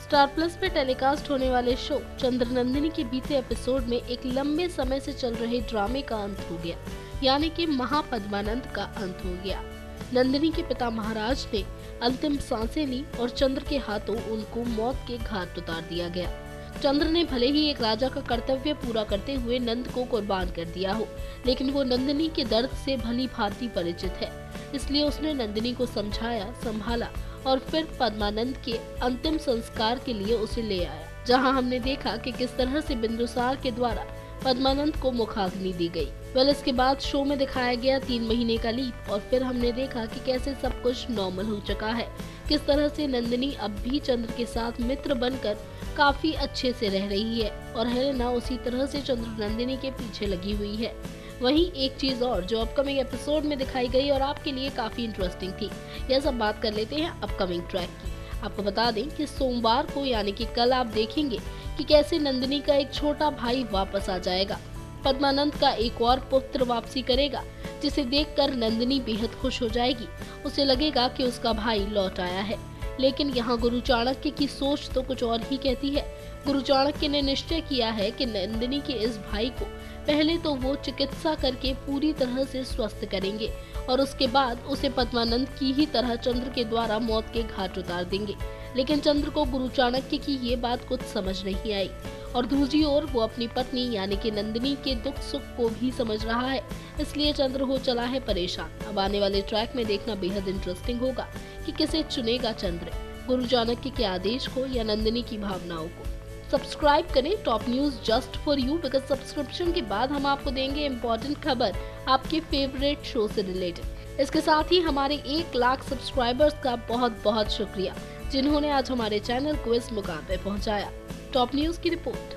Star plus पे telecast होने वाले शो चंद्रनंदिनी के बीते एपिसोड में एक लंबे समय से चल रहे ड्रामे का अंत हो गया, यानी कि महापद्मानंद का अंत हो गया। नंदिनी के पिता महाराज ने अंतिम सांसें ली और चंद्र के हाथों उनको मौत के घाट उतार दिया गया। चंद्र ने भले ही एक राजा का कर्तव्य पूरा करते हुए नंद को कुर्बान कर दिया हो, लेकिन वो नंदिनी के दर्द से भली भांति परिचित है, इसलिए उसने नंदिनी को समझाया, संभाला और फिर पद्मानंद के अंतिम संस्कार के लिए उसे ले आया, जहां हमने देखा कि किस तरह से बिंदुसार के द्वारा पद्मानंद को मुखाग्नि दी गई। इसके बाद शो में दिखाया गया 3 महीने का लीप और फिर हमने देखा कि कैसे सब कुछ नॉर्मल हो चुका है, किस तरह से नंदिनी अब भी चंद्र के साथ मित्र बनकर काफी अच्छे से रह रही है और हेलेना उसी तरह से चंद्र नंदिनी के पीछे लगी हुई है। वहीं एक चीज और जो अपकमिंग एपिसोड में दिखाई गई और आपके लिए काफी इंटरेस्टिंग थी, यह सब बात कर लेते हैं अपकमिंग ट्रैक की। आपको बता दें कि सोमवार को यानी कि कल आप देखेंगे कि कैसे नंदिनी का एक छोटा भाई वापस आ जाएगा। पद्मानंद का एक और पुत्र वापसी करेगा, जिसे देखकर नंदिनी बेहद खुश हो जाएगी। उसे लगेगा कि उसका भाई लौट आया है, लेकिन यहाँ गुरु चाणक्य की सोच तो कुछ और ही कहती है। गुरु चाणक्य ने निश्चय किया है कि नंदिनी के इस भाई को पहले तो वो चिकित्सा करके पूरी तरह से स्वस्थ करेंगे और उसके बाद उसे पद्मानंद की ही तरह चंद्र के द्वारा मौत के घाट उतार देंगे। लेकिन चंद्र को गुरु चाणक्य की ये बात कुछ समझ नहीं आई और दूसरी ओर वो अपनी पत्नी यानी कि नंदिनी के दुख सुख को भी समझ रहा है, इसलिए चंद्र हो चला है परेशान। अब आने वाले ट्रैक में देखना बेहद इंटरेस्टिंग होगा कि किसे चुनेगा चंद्र, गुरु चाणक्य के आदेश को या नंदिनी की भावनाओं को। सब्सक्राइब करें top news just for you, because subscription के बाद हम आपको देंगे इम्पोर्टेंट खबर आपके फेवरेट शो से रिलेटेड। इसके साथ ही हमारे 1 लाख सब्सक्राइबर्स का बहुत बहुत शुक्रिया, जिन्होंने आज हमारे चैनल को इस मुकाम पे पहुंचाया। टॉप न्यूज की रिपोर्ट।